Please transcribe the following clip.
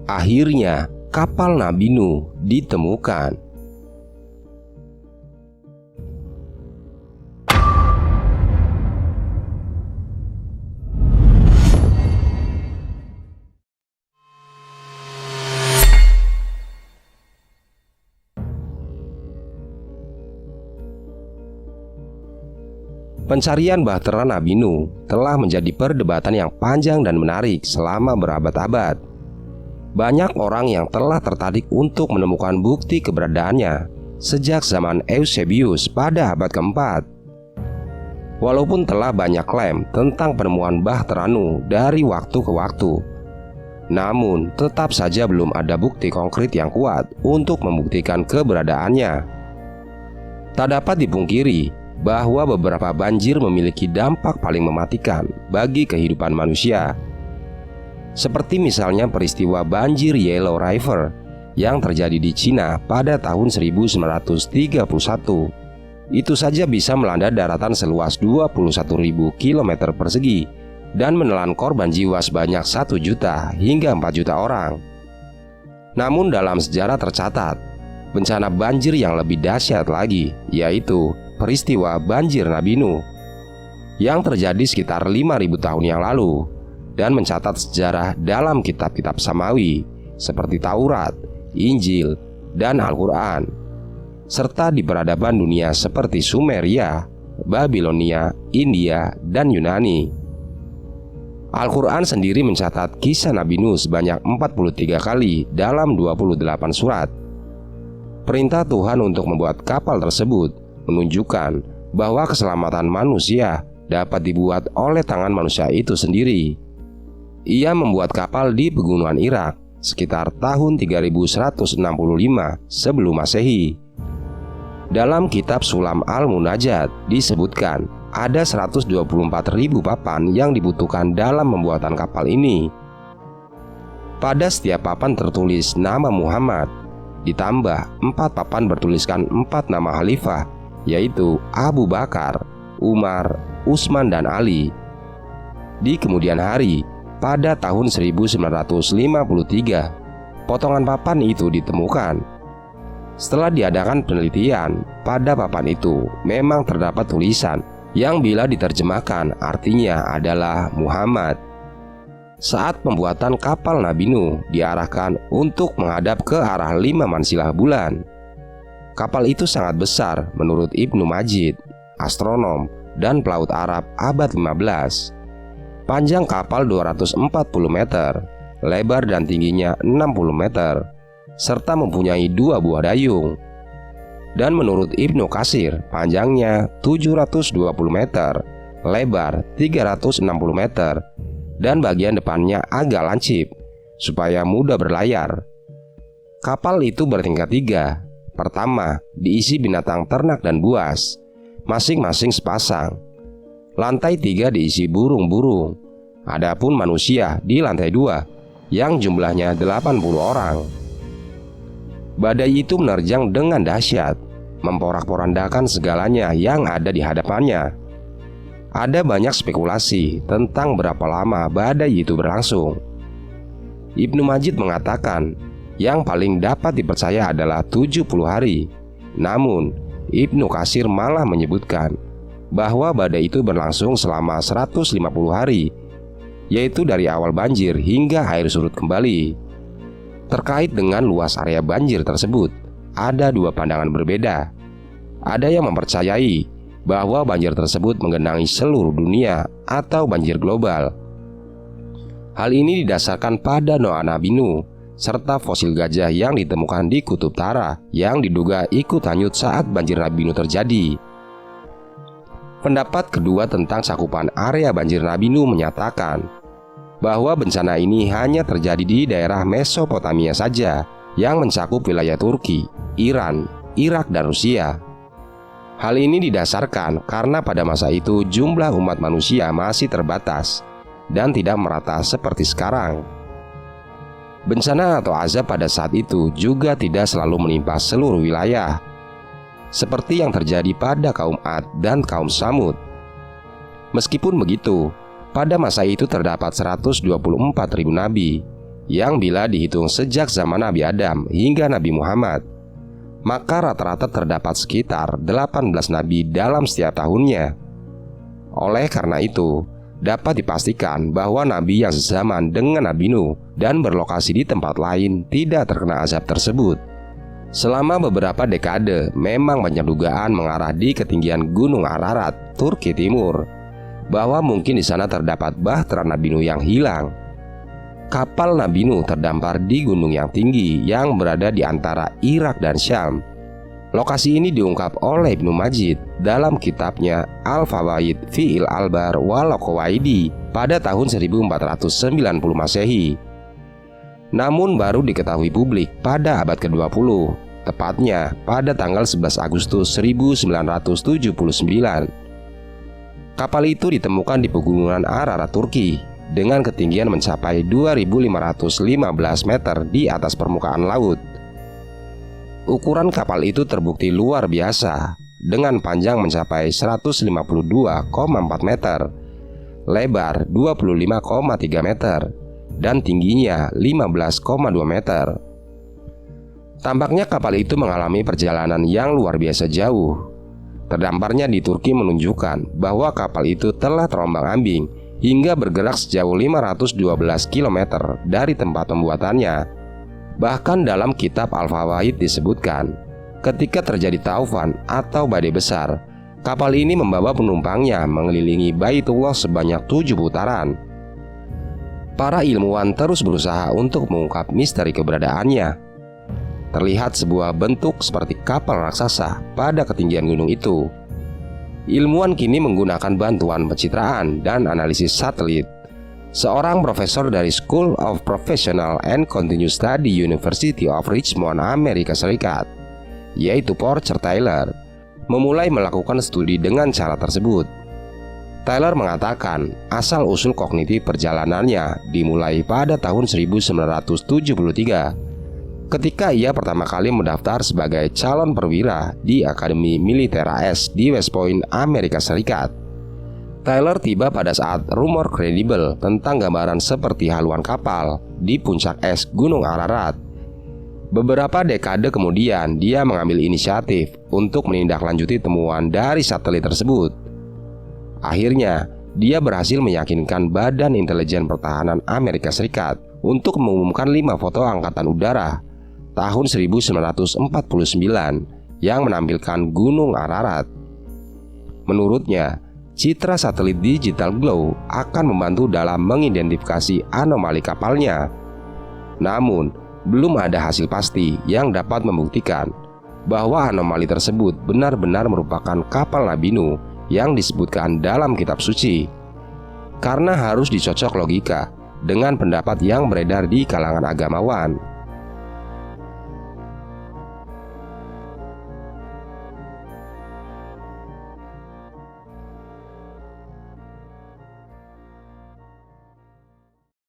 Akhirnya, kapal Nabi Nuh ditemukan. Pencarian bahtera Nabi Nuh telah menjadi perdebatan yang panjang dan menarik selama berabad-abad. Banyak orang yang telah tertarik untuk menemukan bukti keberadaannya sejak zaman Eusebius pada abad keempat. Walaupun telah banyak klaim tentang penemuan bahtera Nuh dari waktu ke waktu, namun tetap saja belum ada bukti konkret yang kuat untuk membuktikan keberadaannya. Tak dapat dipungkiri bahwa beberapa banjir memiliki dampak paling mematikan bagi kehidupan manusia. Seperti misalnya peristiwa banjir Yellow River yang terjadi di Cina pada tahun 1931. Itu saja bisa melanda daratan seluas 21.000 km persegi dan menelan korban jiwa sebanyak 1 juta hingga 4 juta orang. Namun dalam sejarah tercatat bencana banjir yang lebih dahsyat lagi, yaitu peristiwa banjir Nabi Nuh yang terjadi sekitar 5.000 tahun yang lalu dan mencatat sejarah dalam kitab-kitab samawi seperti Taurat, Injil, dan Al-Quran, serta di peradaban dunia seperti Sumeria, Babilonia, India, dan Yunani. Al-Quran sendiri mencatat kisah Nabi Nuh sebanyak 43 kali dalam 28 surat. Perintah Tuhan untuk membuat kapal tersebut menunjukkan bahwa keselamatan manusia dapat dibuat oleh tangan manusia itu sendiri. Ia membuat kapal di pegunungan Irak sekitar tahun 3165 sebelum Masehi. Dalam kitab Sulam Al-Munajat disebutkan ada 124.000 papan yang dibutuhkan dalam pembuatan kapal ini. Pada setiap papan tertulis nama Muhammad, ditambah 4 papan bertuliskan 4 nama khalifah, yaitu Abu Bakar, Umar, Utsman, dan Ali. Di kemudian hari, pada tahun 1953, potongan papan itu ditemukan. Setelah diadakan penelitian, pada papan itu memang terdapat tulisan yang bila diterjemahkan artinya adalah Muhammad. Saat pembuatan kapal Nabi Nuh diarahkan untuk menghadap ke arah 5 mansilah bulan. Kapal itu sangat besar menurut Ibnu Majid, astronom dan pelaut Arab abad 15. Panjang kapal 240 meter, lebar dan tingginya 60 meter, serta mempunyai 2 buah dayung. Dan menurut Ibnu Katsir, panjangnya 720 meter, lebar 360 meter, dan bagian depannya agak lancip supaya mudah berlayar. Kapal itu bertingkat 3. Pertama, diisi binatang ternak dan buas, masing-masing sepasang. Lantai 3 diisi burung-burung. Adapun manusia di lantai 2, yang jumlahnya 80 orang. Badai itu menerjang dengan dahsyat, memporak-porandakan segalanya yang ada di hadapannya. Ada banyak spekulasi tentang berapa lama badai itu berlangsung. Ibnu Majid mengatakan yang paling dapat dipercaya adalah 70 hari. Namun, Ibnu Katsir malah menyebutkan bahwa badai itu berlangsung selama 150 hari, yaitu dari awal banjir hingga air surut kembali. Terkait dengan luas area banjir tersebut, ada 2 pandangan berbeda. Ada yang mempercayai bahwa banjir tersebut menggenangi seluruh dunia atau banjir global. Hal ini didasarkan pada doa Nabi Nuh serta fosil gajah yang ditemukan di Kutub Utara yang diduga ikut hanyut saat banjir Nabi Nuh terjadi. Pendapat kedua tentang cakupan area banjir Nabi Nuh menyatakan bahwa bencana ini hanya terjadi di daerah Mesopotamia saja yang mencakup wilayah Turki, Iran, Irak, dan Rusia. Hal ini didasarkan karena pada masa itu jumlah umat manusia masih terbatas dan tidak merata seperti sekarang. Bencana atau azab pada saat itu juga tidak selalu menimpa seluruh wilayah, seperti yang terjadi pada kaum Ad dan kaum Samud. Meskipun begitu, pada masa itu terdapat 124.000 nabi, yang bila dihitung sejak zaman Nabi Adam hingga Nabi Muhammad, maka rata-rata terdapat sekitar 18 nabi dalam setiap tahunnya. Oleh karena itu, dapat dipastikan bahwa nabi yang sezaman dengan Nabi Nuh dan berlokasi di tempat lain tidak terkena azab tersebut. Selama beberapa dekade, memang banyak dugaan mengarah di ketinggian Gunung Ararat, Turki Timur, bahwa mungkin di sana terdapat bahtera Nabi Nuh yang hilang. Kapal Nabi Nuh terdampar di gunung yang tinggi yang berada di antara Irak dan Syam. Lokasi ini diungkap oleh Ibnu Majid dalam kitabnya Al-Fawaid fi Al-Bar wal Qawaidi pada tahun 1490 Masehi. Namun baru diketahui publik pada abad ke-20, tepatnya pada tanggal 11 Agustus 1979. Kapal itu ditemukan di pegunungan Ararat, Turki, dengan ketinggian mencapai 2.515 meter di atas permukaan laut. Ukuran kapal itu terbukti luar biasa, dengan panjang mencapai 152,4 meter, lebar 25,3 meter, dan tingginya 15,2 meter. Tampaknya kapal itu mengalami perjalanan yang luar biasa jauh. Terdamparnya di Turki menunjukkan bahwa kapal itu telah terombang-ambing hingga bergerak sejauh 512 km dari tempat pembuatannya. Bahkan dalam kitab Al-Fawaid disebutkan, ketika terjadi taufan atau badai besar, kapal ini membawa penumpangnya mengelilingi Baitullah sebanyak 7 putaran. Para ilmuwan terus berusaha untuk mengungkap misteri keberadaannya. Terlihat sebuah bentuk seperti kapal raksasa pada ketinggian gunung itu. Ilmuwan kini menggunakan bantuan pencitraan dan analisis satelit. Seorang profesor dari School of Professional and Continuous Study University of Richmond, Amerika Serikat, yaitu Porcher Taylor, memulai melakukan studi dengan cara tersebut. Taylor mengatakan asal-usul kognitif perjalanannya dimulai pada tahun 1973, ketika ia pertama kali mendaftar sebagai calon perwira di Akademi Militer AS di West Point, Amerika Serikat. Taylor tiba pada saat rumor kredibel tentang gambaran seperti haluan kapal di puncak es Gunung Ararat. Beberapa dekade kemudian, dia mengambil inisiatif untuk menindaklanjuti temuan dari satelit tersebut. Akhirnya, dia berhasil meyakinkan Badan Intelijen Pertahanan Amerika Serikat untuk mengumumkan 5 foto angkatan udara tahun 1949 yang menampilkan Gunung Ararat. Menurutnya, citra satelit digital glow akan membantu dalam mengidentifikasi anomali kapalnya. Namun, belum ada hasil pasti yang dapat membuktikan bahwa anomali tersebut benar-benar merupakan kapal Nabi Nuh yang disebutkan dalam kitab suci, karena harus dicocok logika dengan pendapat yang beredar di kalangan agamawan.